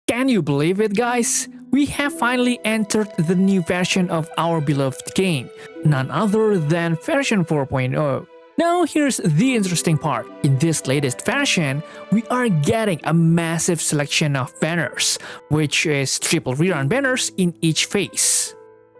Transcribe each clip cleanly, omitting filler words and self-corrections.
Can you believe it, guys? We have finally entered the new version of our beloved game, none other than version 4.0. Now here's the interesting part. In this latest version, we are getting a massive selection of banners, which is triple rerun banners in each phase.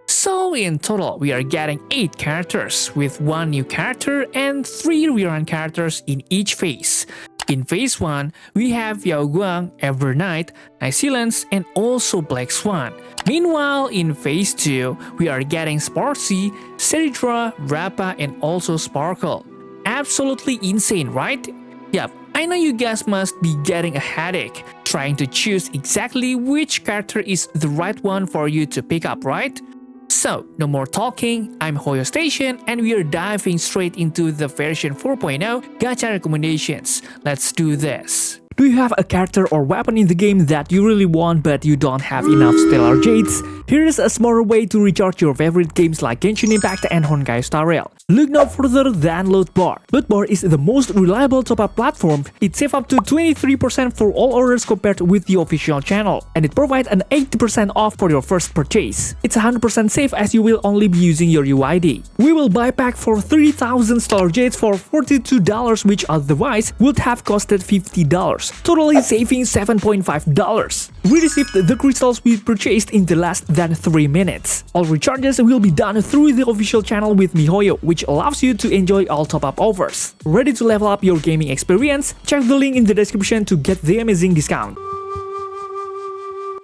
So in total, we are getting 8 characters, with 1 new character and 3 rerun characters in each phase. In phase 1, we have Yaoguang, Evernight, Hysilens, and also Black Swan. Meanwhile, in phase 2, we are getting Sparxie, Cerydra, Rappa, and also Sparkle. Absolutely insane, right? Yup, I know you guys must be getting a headache trying to choose exactly which character is the right one for you to pick up, right? So, no more talking, I'm Hoyostation and we are diving straight into the version 4.0 Gacha Recommendations. Let's do this. Do you have a character or weapon in the game that you really want but you don't have enough stellar jades? Here's a smarter way to recharge your favorite games like Genshin Impact and honkaistarrail. Look no further than Lootbar. Lootbar is the most reliable top-up platform. It saves up to 23% for all orders compared with the official channel, and it provides an 80% off for your first purchase. It's 100% safe as you will only be using your UID. We will buy pack for 3000 stellar jades for $42, which otherwise would have costed $50. Totally saving $7.5. We received the crystals we purchased in the less than 3 minutes. All recharges will be done through the official channel with miHoYo, which allows you to enjoy all top-up offers. Ready to level up your gaming experience? Check the link in the description to get the amazing discount.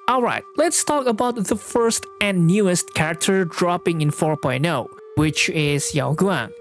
Alright, let's talk about the first and newest character dropping in 4.0, which is Yaoguang.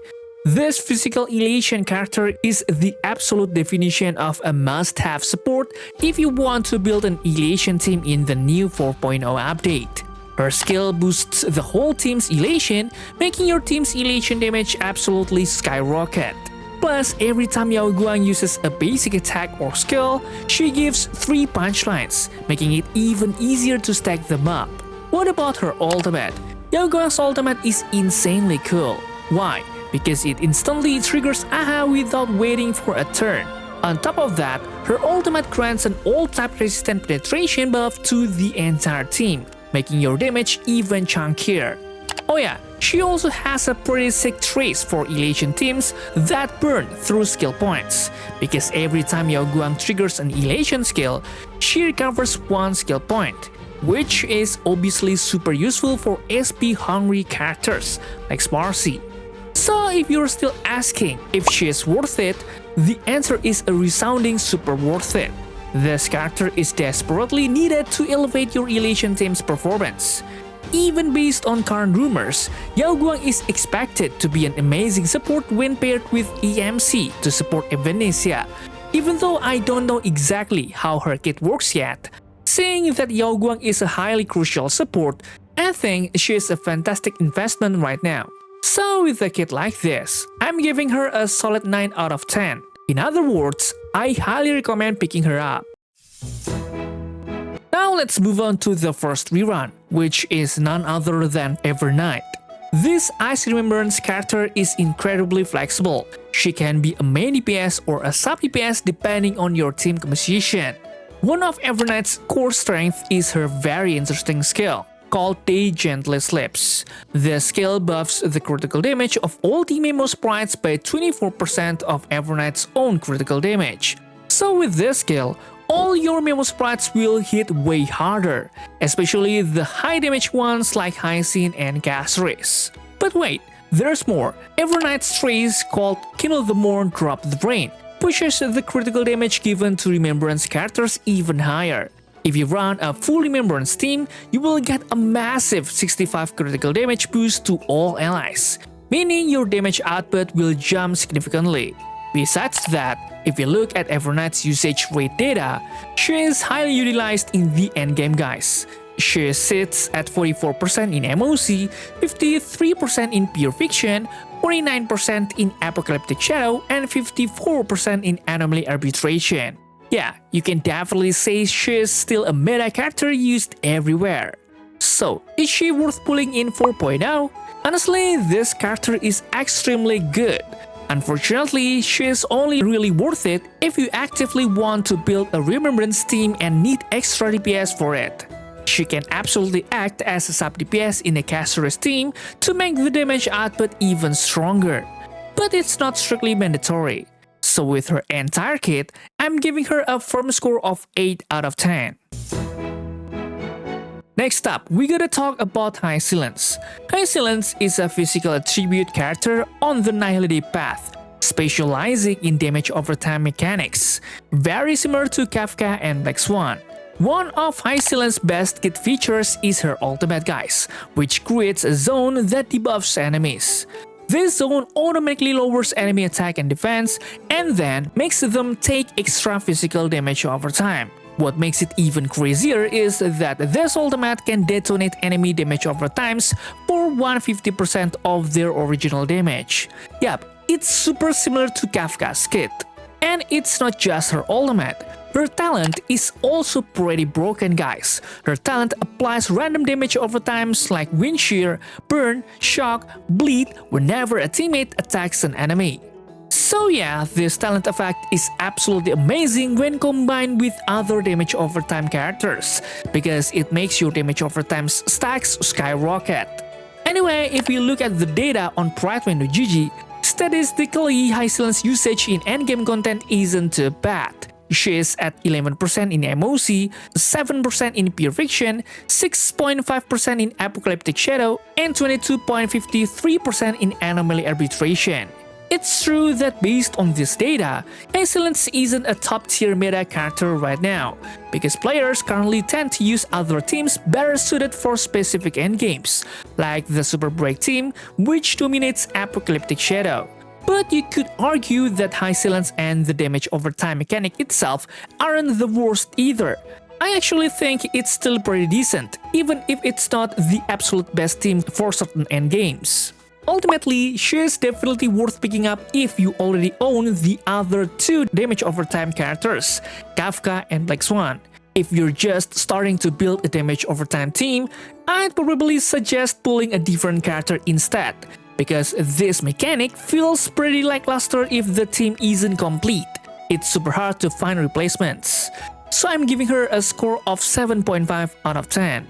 This physical elation character is the absolute definition of a must-have support if you want to build an elation team in the new 4.0 update. Her skill boosts the whole team's elation, making your team's elation damage absolutely skyrocket. Plus, every time Yaoguang uses a basic attack or skill, she gives 3 punchlines, making it even easier to stack them up. What about her ultimate? Yaoguang's ultimate is insanely cool. Why? Because it instantly triggers AHA without waiting for a turn. On top of that, her ultimate grants an all-type resistant penetration buff to the entire team, making your damage even chunkier. Oh yeah, she also has a pretty sick trace for elation teams that burn through skill points, because every time Yaoguang triggers an elation skill, she recovers 1 skill point, which is obviously super useful for SP-hungry characters like Sparxie. So if you're still asking if she is worth it, the answer is a resounding super worth it. This character is desperately needed to elevate your elation team's performance. Even based on current rumors, Yaoguang is expected to be an amazing support when paired with EMC to support Indonesia. Even though I don't know exactly how her kit works yet, seeing that Yaoguang is a highly crucial support, I think she is a fantastic investment right now. So with a kit like this, I'm giving her a solid 9 out of 10. In other words, I highly recommend picking her up. Now let's move on to the first rerun, which is none other than Evernight. This Ice Remembrance character is incredibly flexible. She can be a main DPS or a sub DPS depending on your team composition. One of Evernight's core strengths is her very interesting skill, called They Gently Slips. The skill buffs the critical damage of all team memo sprites by 24% of Evernight's own critical damage. So with this skill, all your memo sprites will hit way harder, especially the high damage ones like Hysilens and Gacha. But wait, there's more. Evernight's trace called Kindle the Morn Drop the Brain pushes the critical damage given to Remembrance characters even higher. If you run a full Remembrance team, you will get a massive 65 critical damage boost to all allies, meaning your damage output will jump significantly. Besides that, if you look at Evernight's usage rate data, she is highly utilized in the endgame, guys. She sits at 44% in MOC, 53% in Pure Fiction, 49% in Apocalyptic Shadow, and 54% in Anomaly Arbitration. Yeah, you can definitely say she's still a meta character used everywhere. So, is she worth pulling in 4.0? Honestly, this character is extremely good. Unfortunately, she is only really worth it if you actively want to build a remembrance team and need extra DPS for it. She can absolutely act as a sub DPS in a caster's team to make the damage output even stronger. But it's not strictly mandatory. So with her entire kit, I'm giving her a firm score of 8 out of 10. Next up, we gotta talk about Hysilens. Hysilens is a physical attribute character on the Nihility path, specializing in damage over time mechanics, very similar to Kafka and Black Swan. One of Hysilens' best kit features is her ultimate, guys, which creates a zone that debuffs enemies. This zone automatically lowers enemy attack and defense, and then makes them take extra physical damage over time. What makes it even crazier is that this ultimate can detonate enemy damage over times for 150% of their original damage. Yup, it's super similar to Kafka's kit. And it's not just her ultimate. Her talent is also pretty broken, guys. Her talent applies random damage over times like wind shear, burn, shock, bleed whenever a teammate attacks an enemy. So yeah, this talent effect is absolutely amazing when combined with other damage over time characters, because it makes your damage over time stacks skyrocket. Anyway, if you look at the data on PrideWin.gg, statistically Hysilens' usage in endgame content isn't too bad. She is at 11% in MOC, 7% in Pure Fiction, 6.5% in Apocalyptic Shadow, and 22.53% in Anomaly Arbitration. It's true that based on this data, Hysilens isn't a top-tier meta character right now, because players currently tend to use other teams better suited for specific endgames, like the Super Break team, which dominates Apocalyptic Shadow. But you could argue that Hysilens and the damage over time mechanic itself aren't the worst either. I actually think it's still pretty decent, even if it's not the absolute best team for certain endgames. Ultimately, she is definitely worth picking up if you already own the other two damage over time characters, Kafka and Black Swan. If you're just starting to build a damage over time team, I'd probably suggest pulling a different character instead, because this mechanic feels pretty lackluster if the team isn't complete. It's super hard to find replacements. So I'm giving her a score of 7.5 out of 10.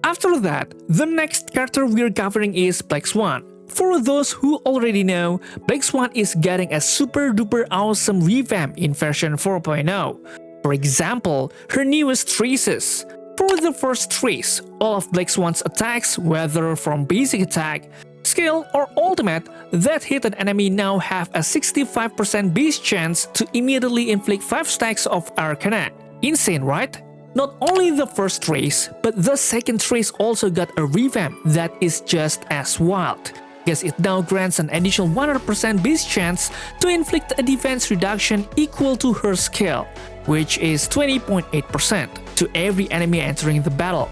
After that, the next character we're covering is Black Swan. For those who already know, Black Swan is getting a super duper awesome revamp in version 4.0. For example, her newest traces. For the first trace, all of Black Swan's attacks, whether from basic attack, skill, or ultimate that hit an enemy now have a 65% base chance to immediately inflict 5 stacks of Arcana. Insane, right? Not only the first trace, but the second trace also got a revamp that is just as wild, because it now grants an additional 100% base chance to inflict a defense reduction equal to her skill, which is 20.8% to every enemy entering the battle.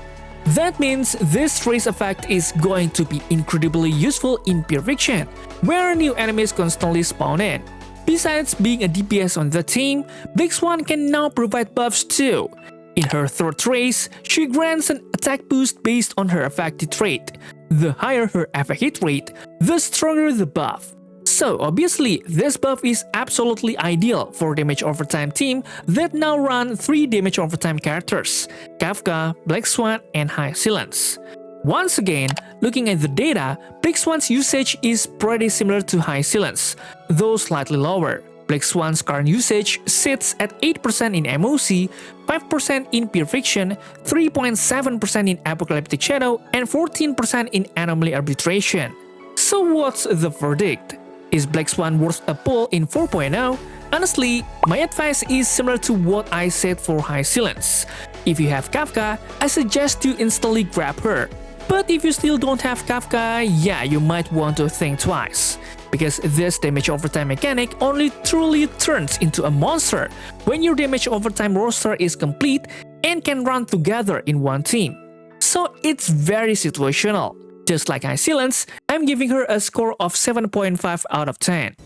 That means this trace effect is going to be incredibly useful in Pure Fiction, where new enemies constantly spawn in. Besides being a DPS on the team, Black Swan can now provide buffs too. In her third trace, she grants an attack boost based on her affected trait. The higher her attack hit rate, the stronger the buff. So obviously, this buff is absolutely ideal for damage over time team that now run 3 damage over time characters, Kafka, Black Swan, and Hysilens. Once again, looking at the data, Black Swan's usage is pretty similar to Hysilens, though slightly lower. Black Swan's current usage sits at 8% in MOC, 5% in Pure Fiction, 3.7% in Apocalyptic Shadow, and 14% in Anomaly Arbitration. So what's the verdict? Is Black Swan worth a pull in 4.0? Honestly, my advice is similar to what I said for Hysilens. If you have Kafka, I suggest you instantly grab her. But if you still don't have Kafka, yeah, you might want to think twice. Because this damage over time mechanic only truly turns into a monster when your damage over time roster is complete and can run together in one team. So it's very situational. Just like Hysilens, I'm giving her a score of 7.5 out of 10.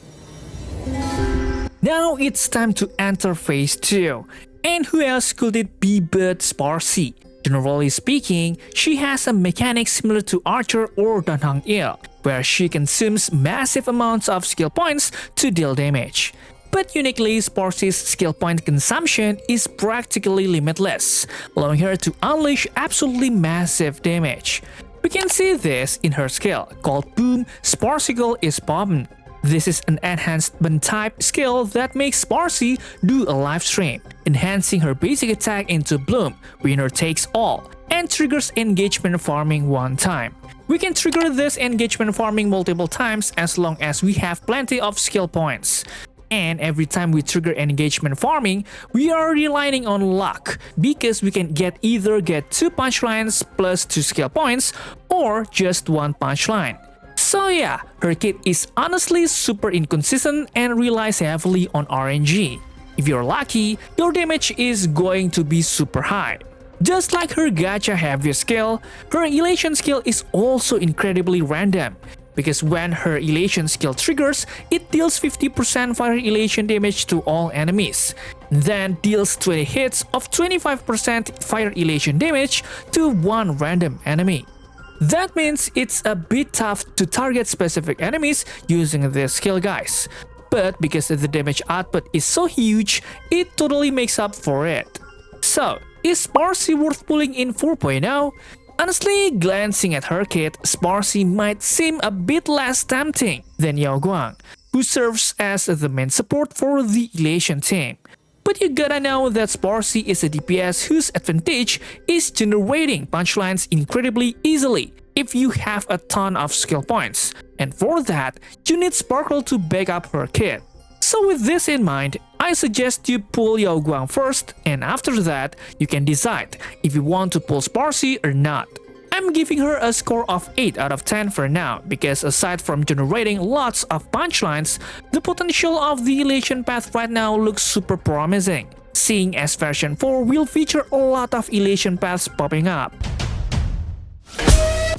Now it's time to enter phase 2. And who else could it be but Sparxie? Generally speaking, she has a mechanic similar to Archer or honkaistarrail, where she consumes massive amounts of skill points to deal damage. But uniquely, Sparxie's skill point consumption is practically limitless, allowing her to unleash absolutely massive damage. We can see this in her skill, called Boom Sparxicle is Poppin'. This is an enhancement type skill that makes Sparxie do a live stream, enhancing her basic attack into Bloom, winner takes all, and triggers engagement farming one time. We can trigger this engagement farming multiple times as long as we have plenty of skill points. And every time we trigger engagement farming, we are relying on luck, because we can either get 2 punchlines plus 2 skill points, or just 1 punchline. So yeah, her kit is honestly super inconsistent and relies heavily on RNG. If you're lucky, your damage is going to be super high. Just like her gacha heavy skill, her elation skill is also incredibly random, because when her elation skill triggers, it deals 50% fire elation damage to all enemies, then deals 20 hits of 25% fire elation damage to one random enemy. That means it's a bit tough to target specific enemies using this skill, guys. But because the damage output is so huge, it totally makes up for it. So, is Sparxie worth pulling in 4.0? Honestly, glancing at her kit, Sparxie might seem a bit less tempting than Yaoguang, who serves as the main support for the elation team. But you gotta know that Sparxie is a DPS whose advantage is generating punchlines incredibly easily if you have a ton of skill points, and for that, you need Sparkle to back up her kit. So with this in mind, I suggest you pull Yaoguang first, and after that, you can decide if you want to pull Sparxie or not. I'm giving her a score of 8 out of 10 for now, because aside from generating lots of punchlines, the potential of the elation path right now looks super promising, seeing as version 4 will feature a lot of elation paths popping up.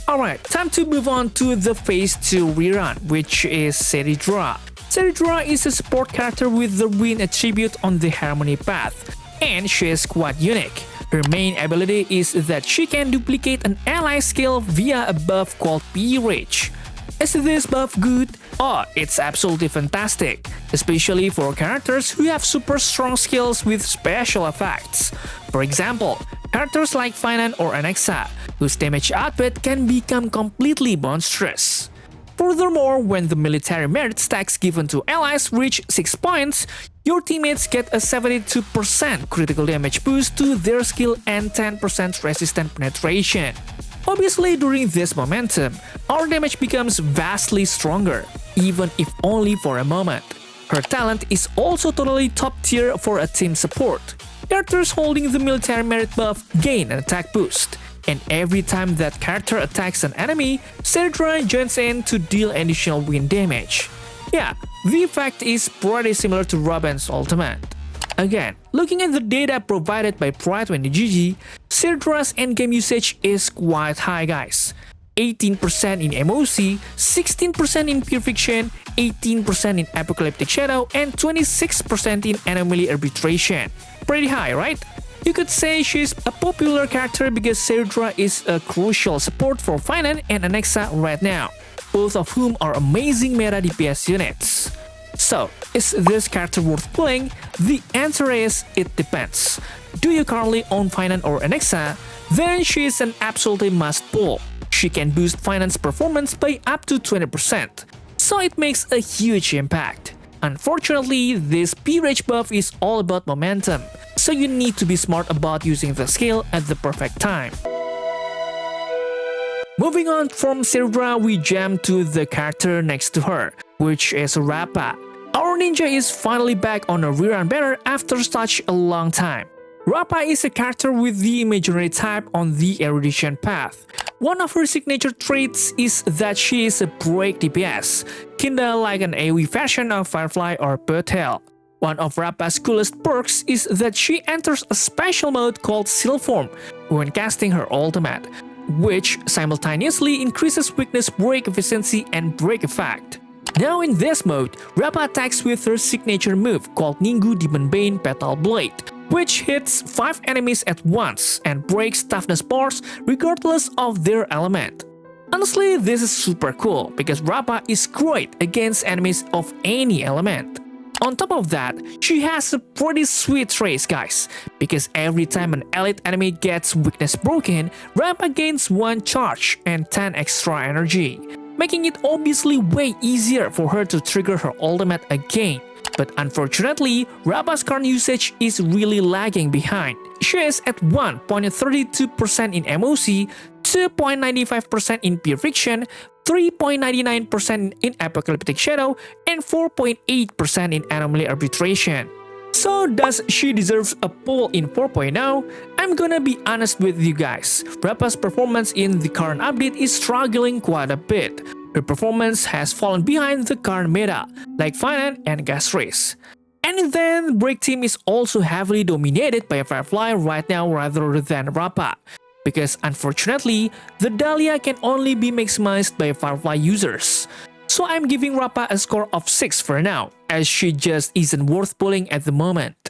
Alright, time to move on to the phase 2 rerun, which is Cerydra. Cerydra is a support character with the wind attribute on the harmony path, and she is quite unique. Her main ability is that she can duplicate an ally skill via a buff called P-Rage. Is this buff good? Oh, it's absolutely fantastic, especially for characters who have super strong skills with special effects. For example, characters like Finan or Alexa, whose damage output can become completely monstrous. Furthermore, when the military merit stacks given to allies reach 6 points, your teammates get a 72% critical damage boost to their skill and 10% resistant penetration. Obviously, during this momentum, our damage becomes vastly stronger, even if only for a moment. Her talent is also totally top tier for a team support. Characters holding the military merit buff gain an attack boost, and every time that character attacks an enemy, Cerydra joins in to deal additional wind damage. Yeah, the effect is pretty similar to Robin's ultimate. Again, looking at the data provided by Pride20GG, Cerydra's endgame usage is quite high, guys. 18% in MOC, 16% in Pure Fiction, 18% in Apocalyptic Shadow, and 26% in Anomaly Arbitration. Pretty high, right? You could say she's a popular character because Cerydra is a crucial support for Finan and Alexa right now, both of whom are amazing meta DPS units. So, is this character worth pulling? The answer is, it depends. Do you currently own Finan or Alexa? Then she is an absolutely must pull. She can boost Finan's performance by up to 20%, so it makes a huge impact. Unfortunately, this P-Rage buff is all about momentum, so you need to be smart about using the skill at the perfect time. Moving on from Cerydra, we jump to the character next to her, which is Rappa. Our ninja is finally back on a rerun banner after such a long time. Rappa is a character with the imaginary type on the erudition path. One of her signature traits is that she is a break DPS, kinda like an AoE version of Firefly or Birdtail. One of Rappa's coolest perks is that she enters a special mode called Silform when casting her ultimate, which simultaneously increases weakness break efficiency and break effect. Now in this mode, Rappa attacks with her signature move called Ninggu Demon Bane Petal Blade, which hits 5 enemies at once and breaks toughness bars regardless of their element. Honestly, this is super cool because Rappa is great against enemies of any element. On top of that, she has a pretty sweet trace, guys, because every time an elite enemy gets weakness broken, Rappa gains 1 charge and 10 extra energy, making it obviously way easier for her to trigger her ultimate again. But unfortunately, Rappa's current usage is really lagging behind. She is at 1.32% in MOC, 2.95% in Pure Fiction, 3.99% in Apocalyptic Shadow, and 4.8% in Anomaly Arbitration. So does she deserve a pull in 4.0? I'm gonna be honest with you guys, Rappa's performance in the current update is struggling quite a bit. Her performance has fallen behind the current meta, like Finance and Gas Race. And then Break Team is also heavily dominated by Firefly right now rather than Rappa, because unfortunately, the Dahlia can only be maximized by Firefly users. So I'm giving Rappa a score of 6 for now, as she just isn't worth pulling at the moment.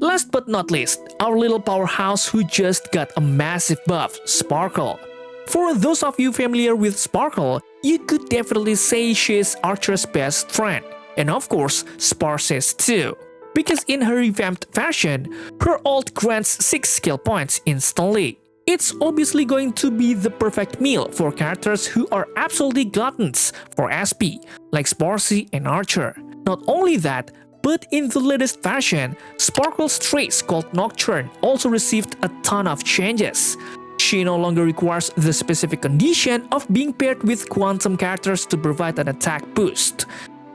Last but not least, our little powerhouse who just got a massive buff, Sparkle. For those of you familiar with Sparkle, you could definitely say she's Archer's best friend, and of course, Sparxie's too. Because in her revamped version, her ult grants 6 skill points instantly. It's obviously going to be the perfect meal for characters who are absolutely gluttons for SP, like Sparxie and Archer. Not only that, but in the latest version, Sparkle's trace called Nocturne also received a ton of changes. She no longer requires the specific condition of being paired with quantum characters to provide an attack boost.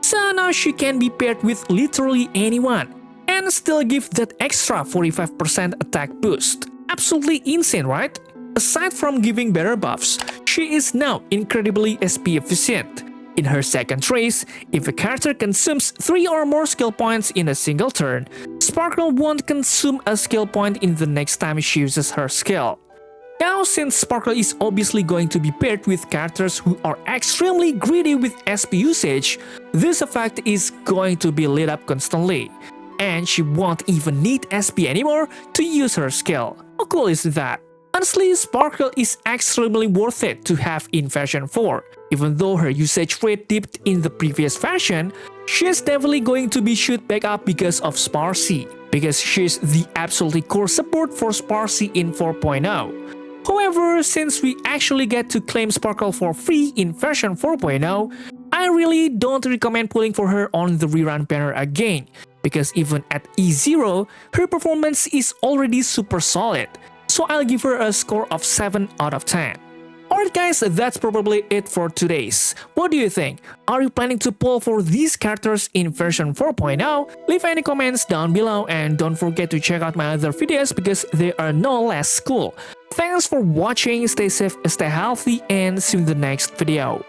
So now she can be paired with literally anyone and still give that extra 45% attack boost. Absolutely insane, right? Aside from giving better buffs, she is now incredibly SP efficient. In her second trace, if a character consumes 3 or more skill points in a single turn, Sparkle won't consume a skill point in the next time she uses her skill. Now, since Sparkle is obviously going to be paired with characters who are extremely greedy with SP usage, this effect is going to be lit up constantly, and she won't even need SP anymore to use her skill. How cool is that? Honestly, Sparkle is extremely worth it to have in version 4. Even though her usage rate dipped in the previous version, she's definitely going to be shoot back up because of Sparxie, because she's the absolutely core support for Sparxie in 4.0. However, since we actually get to claim Sparkle for free in version 4.0, I really don't recommend pulling for her on the rerun banner again, because even at E0, her performance is already super solid, so I'll give her a score of 7 out of 10. Alright guys, that's probably it for today's. What do you think? Are you planning to pull for these characters in version 4.0? Leave any comments down below and don't forget to check out my other videos because they are no less cool. Thanks for watching, stay safe, stay healthy, and see you in the next video.